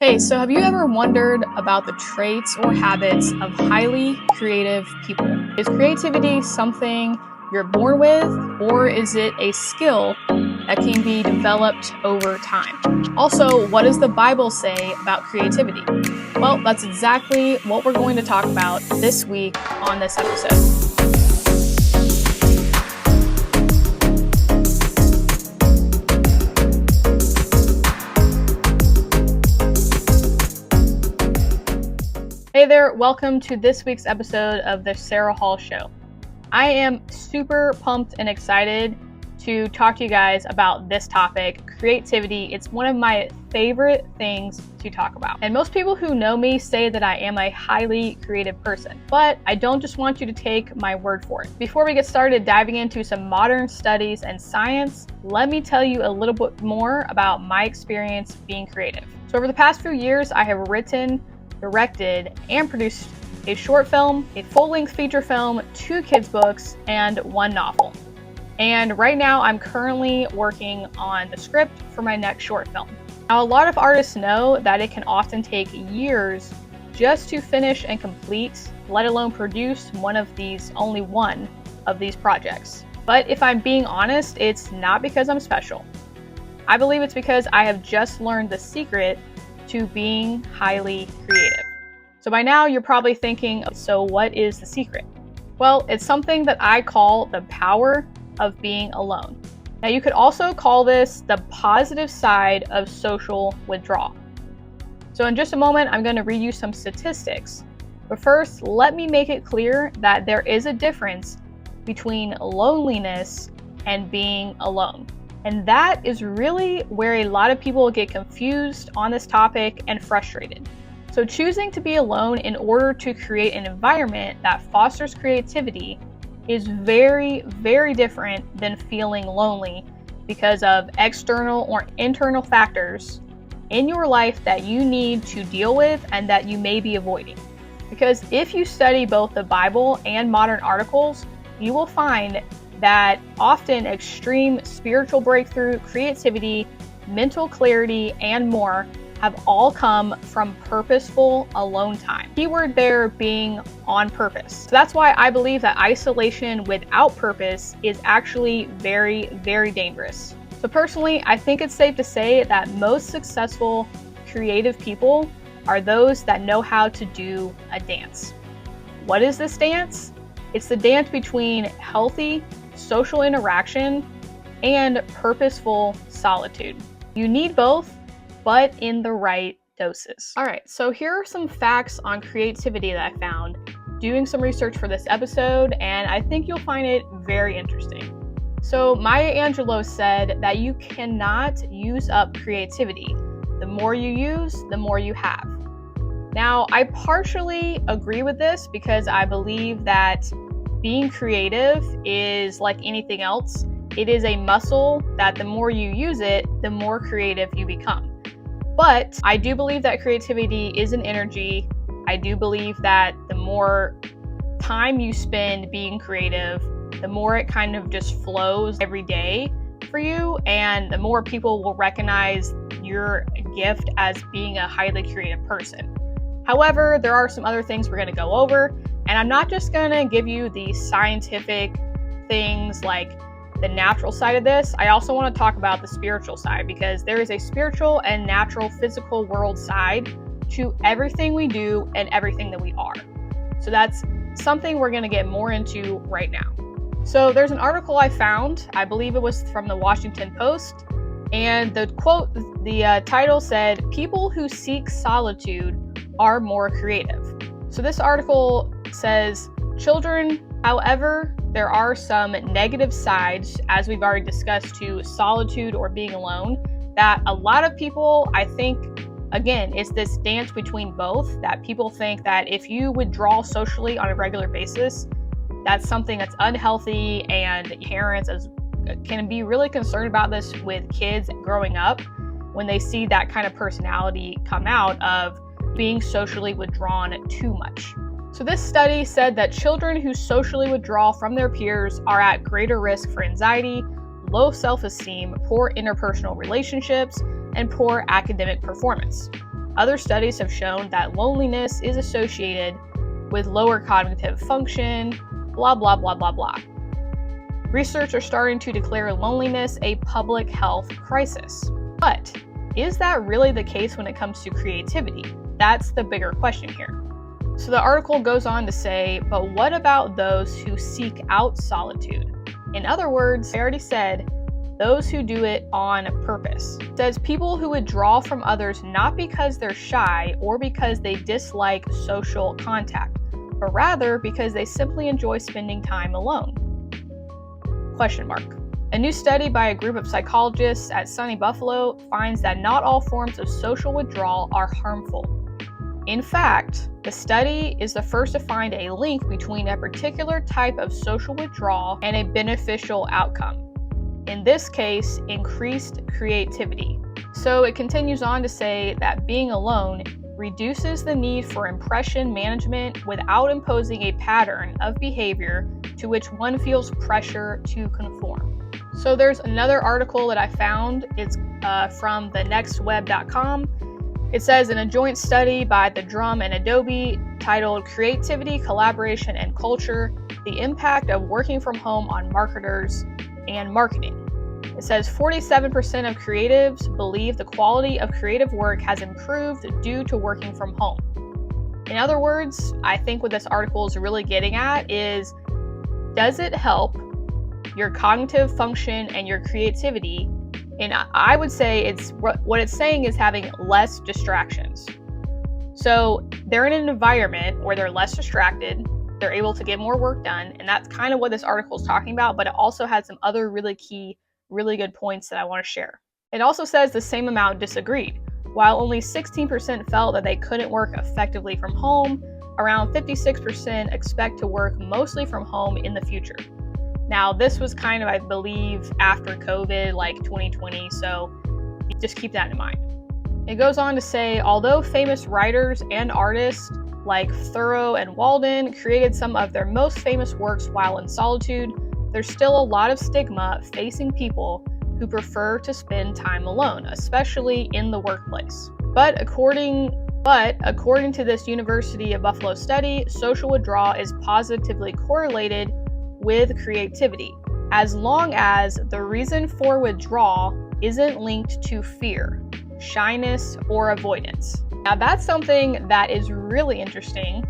Hey, so have you ever wondered about the traits or habits of highly creative people? Is creativity something you're born with, or is it a skill that can be developed over time? Also, what does the Bible say about creativity? Well, that's exactly what we're going to talk about this week on this episode. Hey there, welcome to this week's episode of the Sarah Hall Show. I am super pumped and excited to talk to you guys about this topic, creativity. It's one of my favorite things to talk about. And most people who know me say that I am a highly creative person, but I don't just want you to take my word for it. Before we get started diving into some modern studies and science, let me tell you a little bit more about my experience being creative. So over the past few years, I have written, directed, and produced a short film, a full-length feature film, 2 kids' books, and 1 novel. And right now I'm currently working on the script for my next short film. Now, a lot of artists know that it can often take years just to finish and complete, let alone produce only one of these projects. But if I'm being honest, it's not because I'm special. I believe it's because I have just learned the secret to being highly creative. So by now you're probably thinking, so what is the secret? Well, it's something that I call the power of being alone. Now you could also call this the positive side of social withdrawal. So in just a moment, I'm going to read you some statistics. But first, let me make it clear that there is a difference between loneliness and being alone. And that is really where a lot of people get confused on this topic and frustrated. So choosing to be alone in order to create an environment that fosters creativity is very, very different than feeling lonely because of external or internal factors in your life that you need to deal with and that you may be avoiding. Because if you study both the Bible and modern articles, you will find that often extreme spiritual breakthrough, creativity, mental clarity, and more have all come from purposeful alone time. Keyword there being on purpose. So that's why I believe that isolation without purpose is actually very, very dangerous. So personally, I think it's safe to say that most successful creative people are those that know how to do a dance. What is this dance? It's the dance between healthy social interaction and purposeful solitude. You need both, but in the right doses. All right, so here are some facts on creativity that I found doing some research for this episode, and I think you'll find it very interesting. So Maya Angelou said that you cannot use up creativity. The more you use, the more you have. Now, I partially agree with this because I believe that being creative is like anything else. It is a muscle that the more you use it, the more creative you become. But I do believe that creativity is an energy. I do believe that the more time you spend being creative, the more it kind of just flows every day for you, and the more people will recognize your gift as being a highly creative person. However, there are some other things we're going to go over, and I'm not just going to give you the scientific things like the natural side of this. I also want to talk about the spiritual side, because there is a spiritual and natural physical world side to everything we do and everything that we are. So that's something we're going to get more into right now. So there's an article I found, I believe it was from the Washington Post, and the quote, the title said, "People who seek solitude are more creative." So this article says, children, however, there are some negative sides, as we've already discussed, to solitude or being alone, that a lot of people, I think, again, it's this dance between both, that people think that if you withdraw socially on a regular basis, that's something that's unhealthy, and parents can be really concerned about this with kids growing up when they see that kind of personality come out of being socially withdrawn too much. So this study said that children who socially withdraw from their peers are at greater risk for anxiety, low self-esteem, poor interpersonal relationships, and poor academic performance. Other studies have shown that loneliness is associated with lower cognitive function, blah, blah, blah, blah, blah. Research are starting to declare loneliness a public health crisis. But is that really the case when it comes to creativity? That's the bigger question here. So the article goes on to say, but what about those who seek out solitude? In other words, I already said, those who do it on purpose. It says people who withdraw from others not because they're shy or because they dislike social contact, but rather because they simply enjoy spending time alone. Question mark. A new study by a group of psychologists at SUNY Buffalo finds that not all forms of social withdrawal are harmful. In fact, the study is the first to find a link between a particular type of social withdrawal and a beneficial outcome. In this case, increased creativity. So it continues on to say that being alone reduces the need for impression management without imposing a pattern of behavior to which one feels pressure to conform. So there's another article that I found. It's from thenextweb.com. It says in a joint study by the Drum and Adobe titled Creativity, Collaboration, and Culture, the Impact of Working from Home on Marketers and Marketing. It says 47% of creatives believe the quality of creative work has improved due to working from home. In other words, I think what this article is really getting at is, does it help your cognitive function and your creativity? And I would say what it's saying is having less distractions. So they're in an environment where they're less distracted, they're able to get more work done, and that's kind of what this article is talking about, but it also has some other really good points that I want to share. It also says the same amount disagreed. While only 16% felt that they couldn't work effectively from home, around 56% expect to work mostly from home in the future. Now, this was kind of, I believe, after COVID, like 2020, so just keep that in mind. It goes on to say, although famous writers and artists like Thoreau and Walden created some of their most famous works while in solitude, there's still a lot of stigma facing people who prefer to spend time alone, especially in the workplace. But according to this University of Buffalo study, social withdrawal is positively correlated with creativity, as long as the reason for withdrawal isn't linked to fear, shyness, or avoidance. Now that's something that is really interesting,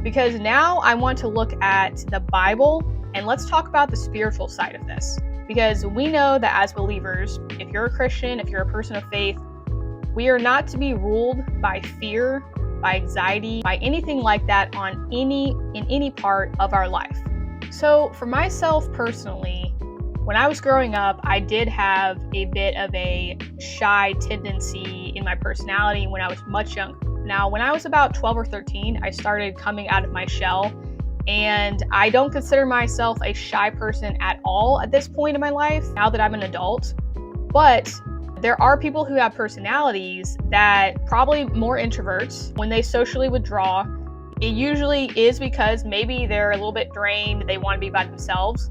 because now I want to look at the Bible and let's talk about the spiritual side of this. Because we know that as believers, if you're a Christian, if you're a person of faith, we are not to be ruled by fear, by anxiety, by anything like that in any part of our life. So for myself personally, when I was growing up, I did have a bit of a shy tendency in my personality when I was much younger. Now, when I was about 12 or 13, I started coming out of my shell, and I don't consider myself a shy person at all at this point in my life, now that I'm an adult. But there are people who have personalities that probably more introverts. When they socially withdraw, it usually is because maybe they're a little bit drained, they want to be by themselves.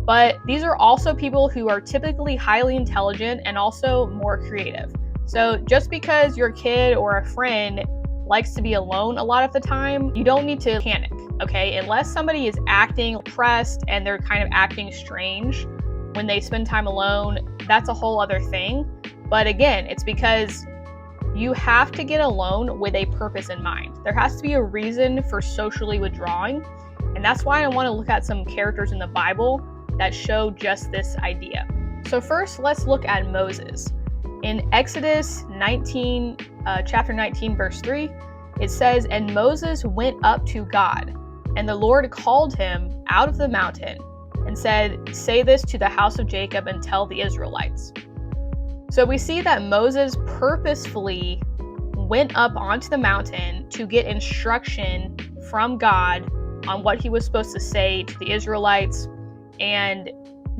But these are also people who are typically highly intelligent and also more creative. So just because your kid or a friend likes to be alone a lot of the time, you don't need to panic, okay? Unless somebody is acting depressed and they're kind of acting strange when they spend time alone, that's a whole other thing. But again, it's because you have to get alone with a purpose in mind. There has to be a reason for socially withdrawing. And that's why I want to look at some characters in the Bible that show just this idea. So first, let's look at Moses. In Exodus 19, chapter 19, verse 3, it says, "And Moses went up to God, and the Lord called him out of the mountain and said, 'Say this to the house of Jacob and tell the Israelites.'" So we see that Moses purposefully went up onto the mountain to get instruction from God on what he was supposed to say to the Israelites and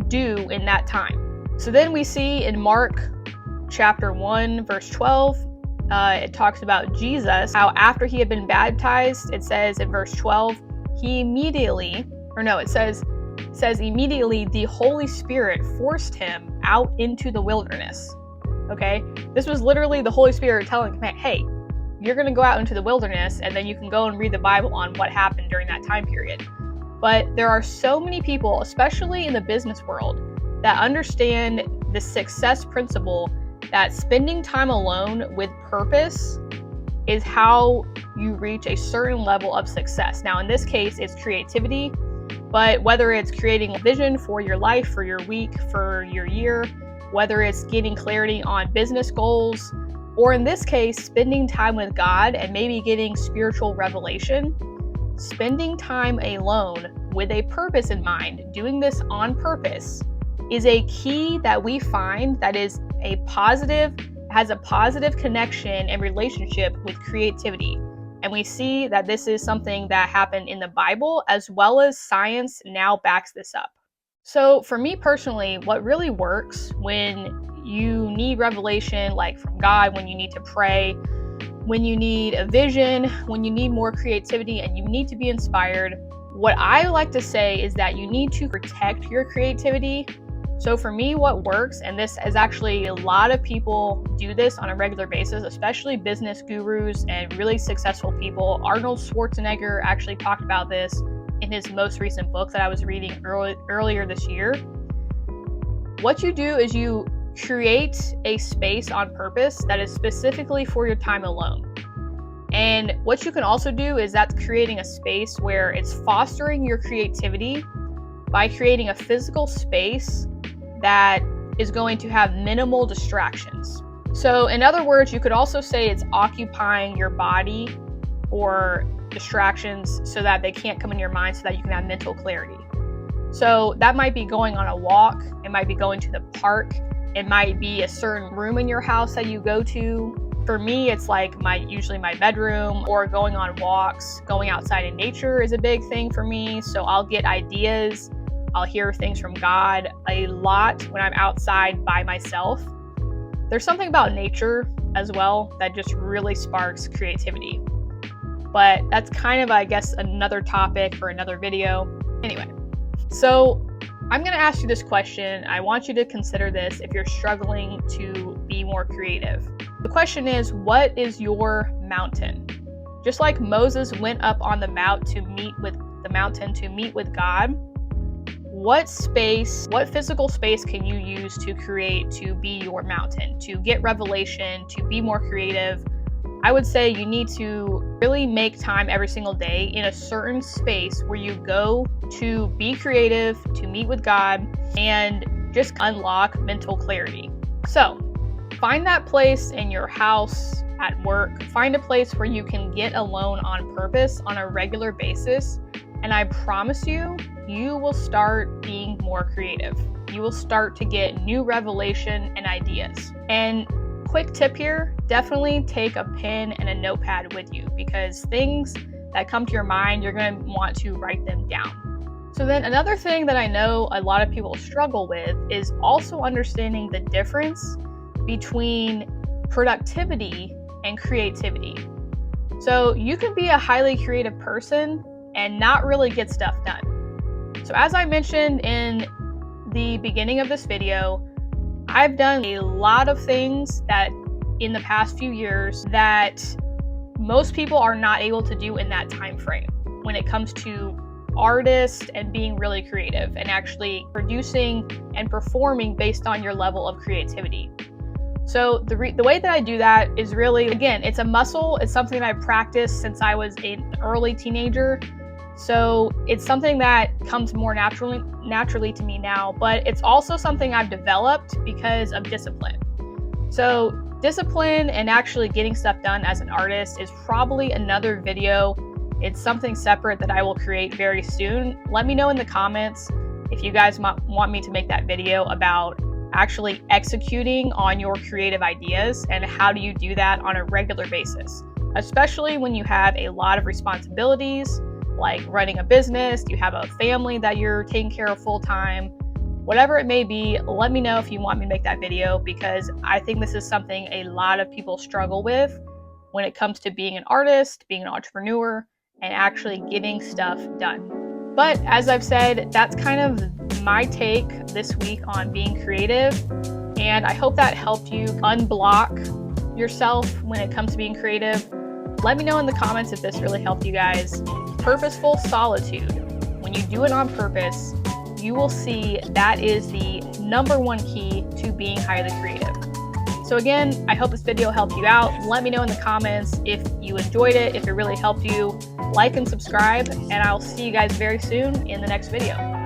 do in that time. So then we see in Mark chapter 1, verse 12, it talks about Jesus, how after he had been baptized, it says in verse 12, immediately the Holy Spirit forced him out into the wilderness. Okay, this was literally the Holy Spirit telling him, hey, you're going to go out into the wilderness and then you can go and read the Bible on what happened during that time period. But there are so many people, especially in the business world, that understand the success principle that spending time alone with purpose is how you reach a certain level of success. Now, in this case, it's creativity, but whether it's creating a vision for your life, for your week, for your year, whether it's getting clarity on business goals, or in this case, spending time with God and maybe getting spiritual revelation, spending time alone with a purpose in mind, doing this on purpose, is a key that we find that is has a positive connection and relationship with creativity. And we see that this is something that happened in the Bible, as well as science now backs this up. So for me personally, what really works when you need revelation, like from God, when you need to pray, when you need a vision, when you need more creativity and you need to be inspired, what I like to say is that you need to protect your creativity. So for me, what works, and this is actually a lot of people do this on a regular basis, especially business gurus and really successful people. Arnold Schwarzenegger actually talked about this in his most recent book that I was reading earlier this year. What you do is you create a space on purpose that is specifically for your time alone. And what you can also do is that's creating a space where it's fostering your creativity by creating a physical space that is going to have minimal distractions. So in other words, you could also say it's occupying your body or distractions so that they can't come in your mind so that you can have mental clarity. So that might be going on a walk, it might be going to the park, it might be a certain room in your house that you go to. For me, it's like usually my bedroom, or going on walks. Going outside in nature is a big thing for me. So I'll get ideas, I'll hear things from God a lot when I'm outside by myself. There's something about nature as well that just really sparks creativity. But that's kind of, I guess, another topic for another video. Anyway, so I'm going to ask you this question. I want you to consider this if you're struggling to be more creative. The question is, what is your mountain? Just like Moses went up on the mountain to meet with God, what physical space can you use to create, to be your mountain, to get revelation, to be more creative? I would say you need to really make time every single day in a certain space where you go to be creative, to meet with God, and just unlock mental clarity. So find that place in your house, at work. Find a place where you can get alone on purpose on a regular basis. And I promise you, you will start being more creative. You will start to get new revelation and ideas. And quick tip here, definitely take a pen and a notepad with you, because things that come to your mind, you're going to want to write them down. So then another thing that I know a lot of people struggle with is also understanding the difference between productivity and creativity. So you can be a highly creative person and not really get stuff done. So as I mentioned in the beginning of this video, I've done a lot of things that in the past few years that most people are not able to do in that time frame when it comes to artists and being really creative and actually producing and performing based on your level of creativity. So the way that I do that is really, again, it's a muscle. It's something that I've practiced since I was an early teenager. So it's something that comes more naturally to me now, but it's also something I've developed because of discipline. So discipline and actually getting stuff done as an artist is probably another video. It's something separate that I will create very soon. Let me know in the comments if you guys want me to make that video about actually executing on your creative ideas and how do you do that on a regular basis, especially when you have a lot of responsibilities like running a business, you have a family that you're taking care of full time, whatever it may be. Let me know if you want me to make that video, because I think this is something a lot of people struggle with when it comes to being an artist, being an entrepreneur, and actually getting stuff done. But as I've said, that's kind of my take this week on being creative, and I hope that helped you unblock yourself when it comes to being creative. let me know in the comments if this really helped you guys. Purposeful solitude. When you do it on purpose, you will see that is the #1 key to being highly creative. So again, I hope this video helped you out. Let me know in the comments if you enjoyed it, if it really helped you. Like and subscribe, and I'll see you guys very soon in the next video.